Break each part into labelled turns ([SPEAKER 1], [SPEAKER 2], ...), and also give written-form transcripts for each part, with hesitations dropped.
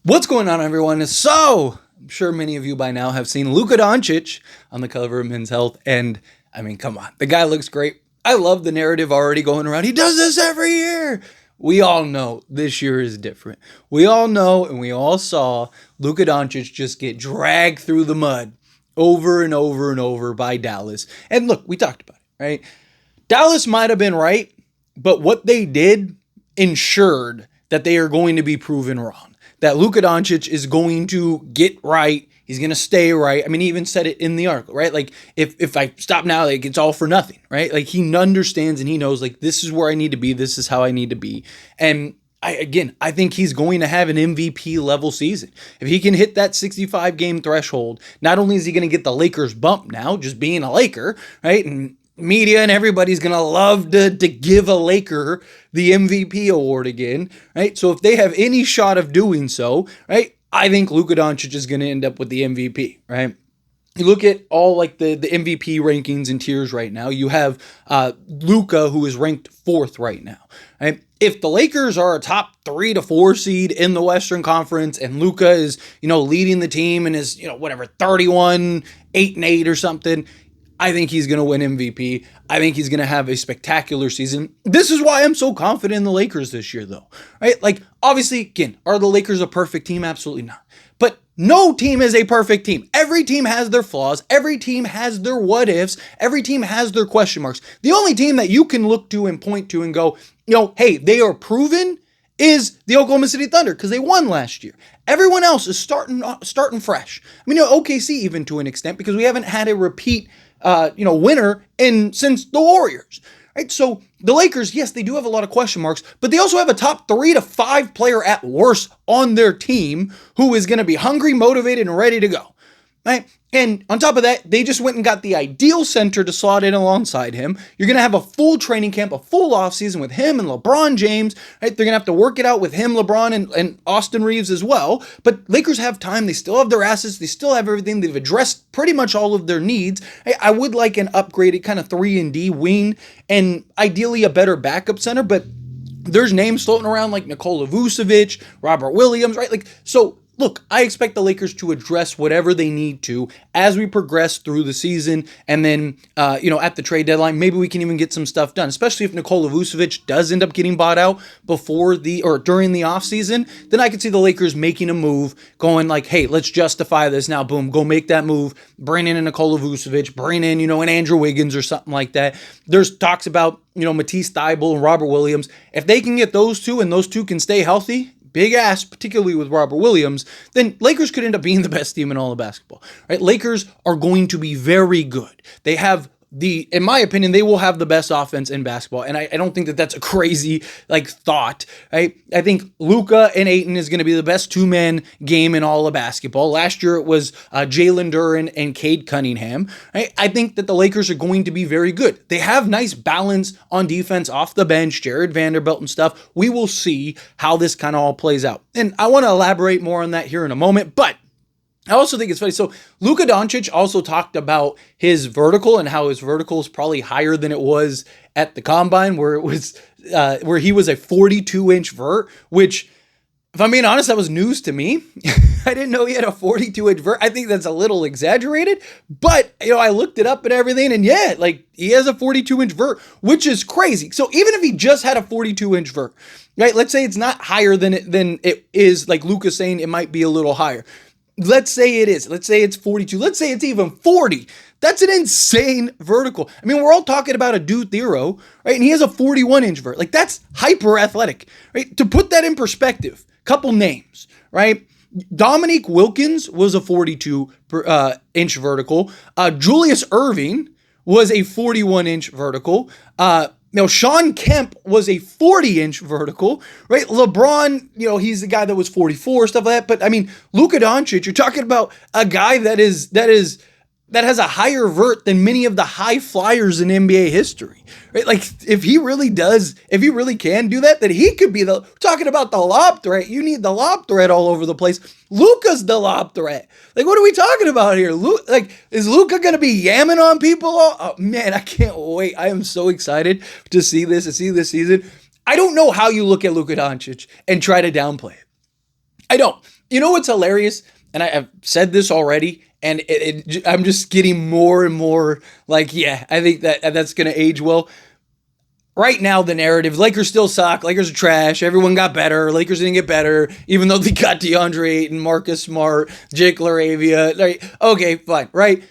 [SPEAKER 1] What's going on, everyone? So, I'm sure many of you by now have seen Luka Doncic on the cover of Men's Health, and I mean, come on, the guy looks great. I love the narrative already going around. He does this every year. We all know this year is different. We all know and we all saw Luka Doncic just get dragged through the mud over and over and over by Dallas. And look, we talked about it, right? Dallas might have been right, but what they did ensured that they are going to be proven wrong. That Luka Doncic is going to get right. He's going to stay right. I mean, he even said it in the article, right? Like, if I stop now, like, it's all for nothing, right? Like, he understands and he knows, like, this is where I need to be. This is how I need to be. And I think he's going to have an MVP level season. If he can hit that 65 game threshold, not only is he going to get the Lakers bump now, just being a Laker, right? And media and everybody's going to love to give a Laker the MVP award again, right? So if they have any shot of doing so, right, I think Luka Doncic is going to end up with the MVP, right? You look at all like the MVP rankings and tiers right now. You have Luka, who is ranked 4th right now, right? If the Lakers are a top 3 to 4 seed in the Western Conference and Luka is, leading the team and is, 31, 8-8 or something, I think he's going to win MVP. I think he's going to have a spectacular season. This is why I'm so confident in the Lakers this year, though, right? Like, obviously, again, are the Lakers a perfect team? Absolutely not. But no team is a perfect team. Every team has their flaws. Every team has their what ifs. Every team has their question marks. The only team that you can look to and point to and go, hey, they are proven is the Oklahoma City Thunder because they won last year. Everyone else is starting fresh. I mean, OKC even to an extent because we haven't had a repeat winner since the Warriors, right? So the Lakers, yes, they do have a lot of question marks, but they also have a top 3 to 5 player at worst on their team who is going to be hungry, motivated, and ready to go, right? And on top of that, they just went and got the ideal center to slot in alongside him. You're going to have a full training camp, a full offseason with him and LeBron James, right? They're going to have to work it out with him, LeBron, and Austin Reeves as well. But Lakers have time. They still have their assets. They still have everything. They've addressed pretty much all of their needs. I would like an upgraded kind of 3-and-D wing and ideally a better backup center, but there's names floating around like Nikola Vucevic, Robert Williams, right? Like, so look, I expect the Lakers to address whatever they need to as we progress through the season. And then, at the trade deadline, maybe we can even get some stuff done, especially if Nikola Vucevic does end up getting bought out during the offseason. Then I could see the Lakers making a move, going like, hey, let's justify this now. Boom, go make that move. Bring in a Nikola Vucevic, bring in, an Andrew Wiggins or something like that. There's talks about, Matisse Thybulle and Robert Williams. If they can get those two and those two can stay healthy, big ass, particularly with Robert Williams, then Lakers could end up being the best team in all of basketball, right? Lakers are going to be very good. They have in my opinion, they will have the best offense in basketball. And I don't think that that's a crazy thought, right? I think Luka and Ayton is going to be the best 2-man game in all of basketball. Last year it was Jalen Duren and Cade Cunningham, right? I think that the Lakers are going to be very good. They have nice balance on defense off the bench, Jared Vanderbilt and stuff. We will see how this kind of all plays out. And I want to elaborate more on that here in a moment, but I also think it's funny. So Luka Doncic also talked about his vertical and how his vertical is probably higher than it was at the combine, where he was a 42-inch vert, which, if I'm being honest, that was news to me. I didn't know he had a 42-inch vert. I think that's a little exaggerated, but I looked it up and everything, and yeah, like he has a 42-inch vert, which is crazy. So even if he just had a 42-inch vert, right? Let's say it's not higher than it is, like Luka's saying it might be a little higher. Let's say it is. Let's say it's 42. Let's say it's even 40. That's an insane vertical. I mean, we're all talking about a dude Thero, right? And he has a 41-inch vert. Like, that's hyper athletic, right? To put that in perspective, couple names, right? Dominique Wilkins was a 42-inch vertical. Julius Erving was a 41-inch vertical. Sean Kemp was a 40-inch vertical, right? LeBron, he's the guy that was 44, stuff like that. But I mean, Luka Doncic, you're talking about a guy that has a higher vert than many of the high flyers in NBA history, right? Like, if he really can do that, then he could be talking about the lob threat. You need the lob threat all over the place. Luka's the lob threat. Like, what are we talking about here? Is Luka going to be yamming on people? Oh, man, I can't wait. I am so excited to see this season. I don't know how you look at Luka Doncic and try to downplay it. I don't. You know what's hilarious? And I've said this already, and I'm just getting more and more like, yeah, I think that's going to age well. Right now, the narrative, Lakers still suck. Lakers are trash. Everyone got better. Lakers didn't get better, even though they got DeAndre Ayton, Marcus Smart, Jake LaRavia. Like, okay, fine, right?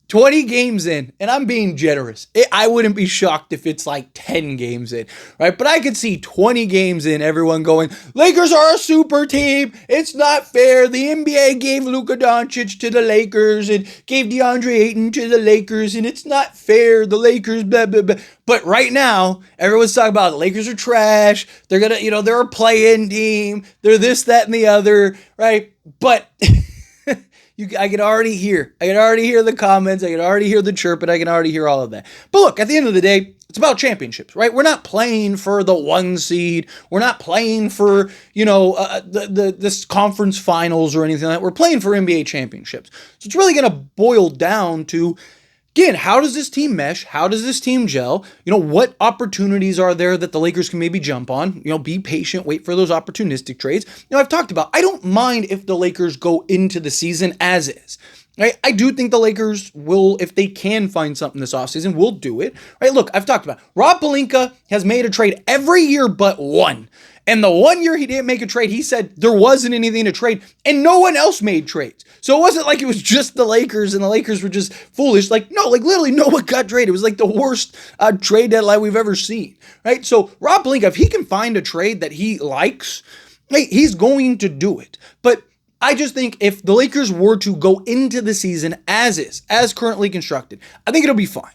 [SPEAKER 1] 20 games in, and I'm being generous. I wouldn't be shocked if it's like 10 games in, right? But I could see 20 games in, everyone going, Lakers are a super team. It's not fair. The NBA gave Luka Doncic to the Lakers and gave DeAndre Ayton to the Lakers, and it's not fair. The Lakers, blah, blah, blah. But right now, everyone's talking about the Lakers are trash. They're going to, they're a play-in team. They're this, that, and the other, right? But... I can already hear the comments. I can already hear the chirp, and I can already hear all of that. But look, at the end of the day, it's about championships, right? We're not playing for the 1 seed. We're not playing for, this conference finals or anything like that. We're playing for NBA championships. So it's really going to boil down to, again, how does this team mesh? How does this team gel? What opportunities are there that the Lakers can maybe jump on? Be patient, wait for those opportunistic trades. I've talked about, I don't mind if the Lakers go into the season as is. Right? I do think the Lakers will, if they can find something this offseason, will do it. Right? Look, I've talked about Rob Pelinka has made a trade every year but one. And the 1 year he didn't make a trade, he said there wasn't anything to trade, and no one else made trades. So it wasn't like it was just the Lakers, and the Lakers were just foolish. Literally no one got traded. It was like the worst trade deadline we've ever seen, right? So Rob Pelinka, if he can find a trade that he likes, hey, he's going to do it. But I just think if the Lakers were to go into the season as is, as currently constructed, I think it'll be fine.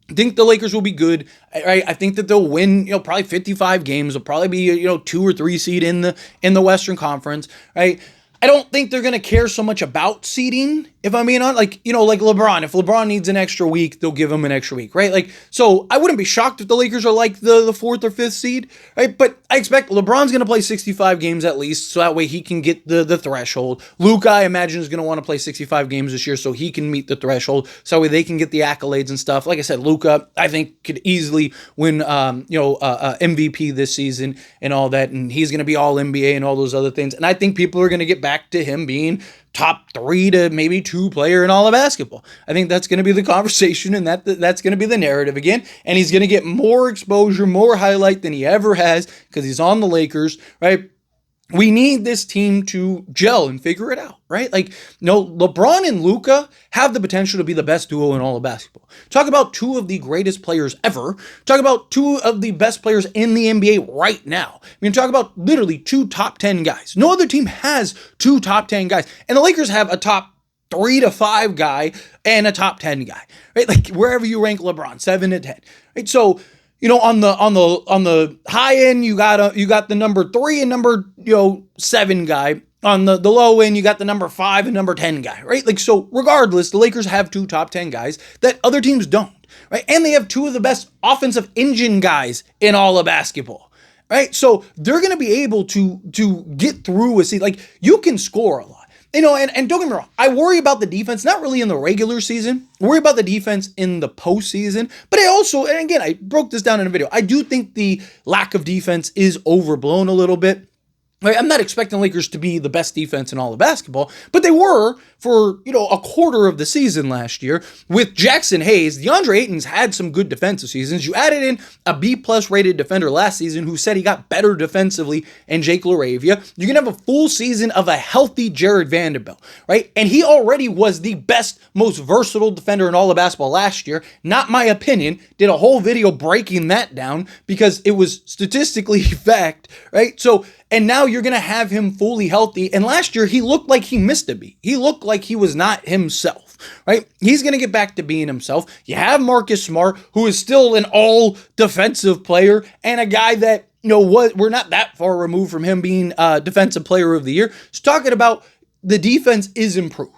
[SPEAKER 1] I think the Lakers will be good. Right? I think that they'll win, probably 55 games. They'll probably be, 2 or 3 seed in the Western Conference, right? I don't think they're going to care so much about seeding, if I'm being honest. Like LeBron. If LeBron needs an extra week, they'll give him an extra week, right? So I wouldn't be shocked if the Lakers are like the 4th or 5th seed, right? But I expect LeBron's going to play 65 games at least, so that way he can get the threshold. Luka, I imagine, is going to want to play 65 games this year so he can meet the threshold, so that way they can get the accolades and stuff. Like I said, Luka, I think, could easily win, MVP this season and all that, and he's going to be all NBA and all those other things. And I think people are going to get back to him being top 3 to maybe 2 player in all of basketball. I think that's going to be the conversation, and that's going to be the narrative again. And he's going to get more exposure, more highlight than he ever has because he's on the Lakers, right? We need this team to gel and figure it out, right? LeBron and Luka have the potential to be the best duo in all of basketball. Talk about 2 of the greatest players ever. Talk about 2 of the best players in the NBA right now. Talk about literally 2 top 10 guys. No other team has 2 top 10 guys. And the Lakers have a top 3 to 5 guy and a top 10 guy, right? Wherever you rank LeBron, 7 to 10, right? So, on the high end, you got the number 3 and number 7 guy. On the low end, you got the number 5 and number 10 guy, right? So regardless, the Lakers have 2 top 10 guys that other teams don't, right? And they have 2 of the best offensive engine guys in all of basketball, right? So they're going to be able to get through a season. You can score a lot. And don't get me wrong, I worry about the defense, not really in the regular season. I worry about the defense in the postseason. But I also, and again, I broke this down in a video, I do think the lack of defense is overblown a little bit. I'm not expecting the Lakers to be the best defense in all of basketball, but they were for, a quarter of the season last year with Jackson Hayes. DeAndre Ayton's had some good defensive seasons. You added in a B-plus rated defender last season who said he got better defensively, and Jake LaRavia. You're going to have a full season of a healthy Jared Vanderbilt, right? And he already was the best, most versatile defender in all of basketball last year. Not my opinion. Did a whole video breaking that down because it was statistically fact, right? So, and now you're going to have him fully healthy. And last year, he looked like he missed a beat. He looked like he was not himself, right? He's going to get back to being himself. You have Marcus Smart, who is still an all-defensive player and a guy that, we're not that far removed from him being Defensive Player of the Year. So talking about the defense is improved.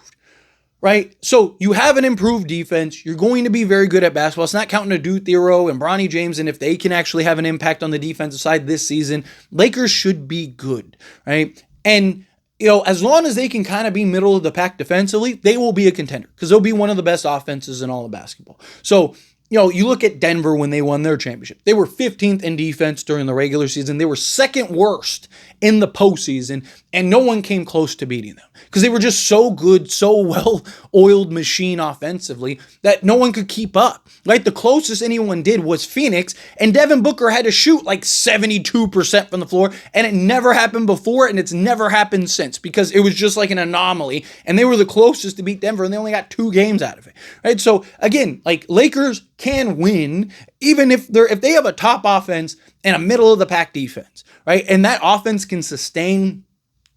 [SPEAKER 1] Right? So you have an improved defense. You're going to be very good at basketball. It's not counting Adu Theroux and Bronny James, and if they can actually have an impact on the defensive side this season, Lakers should be good, right? And, as long as they can kind of be middle of the pack defensively, they will be a contender because they'll be one of the best offenses in all of basketball. So, you look at Denver when they won their championship. They were 15th in defense during the regular season. They were second worst in the postseason. and no one came close to beating them because they were just so good, so well-oiled machine offensively that no one could keep up, right? The closest anyone did was Phoenix, and Devin Booker had to shoot like 72% from the floor, and it never happened before, and it's never happened since because it was just like an anomaly, and they were the closest to beat Denver, and they only got 2 games out of it, right? So again, like Lakers can win even if they have a top offense and a middle-of-the-pack defense, right? And that offense can sustain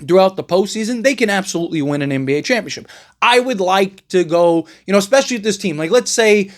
[SPEAKER 1] throughout the postseason, they can absolutely win an NBA championship. I would like to go, especially with this team, like let's say,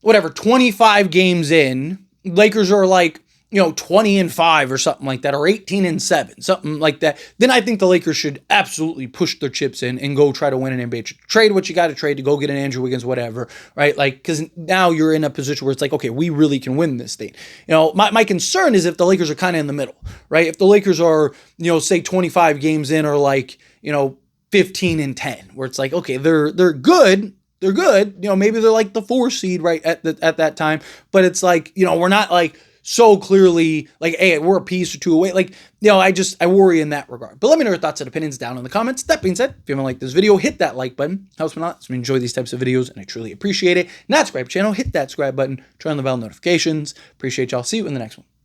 [SPEAKER 1] 25 games in, Lakers are like, 20-5 or something like that, or 18-7, something like that. Then I think the Lakers should absolutely push their chips in and go try to win an NBA. Trade what you got to trade to go get an Andrew Wiggins, whatever, right? Like, because now you're in a position where it's like, okay, we really can win this thing. My concern is if the Lakers are kind of in the middle, right? If the Lakers are, say 25 games in or like, 15-10, where it's like, okay, they're good. They're good. Maybe they're like the 4 seed right at that time, but it's like, we're not like so clearly like, hey, we're a piece or 2 away. Like, I worry in that regard. But let me know your thoughts and opinions down in the comments. That being said, if you haven't liked this video, hit that like button. Helps me a lot. So we enjoy these types of videos and I truly appreciate it. Not subscribe to the channel, hit that subscribe button, turn on the bell notifications. Appreciate y'all. See you in the next one.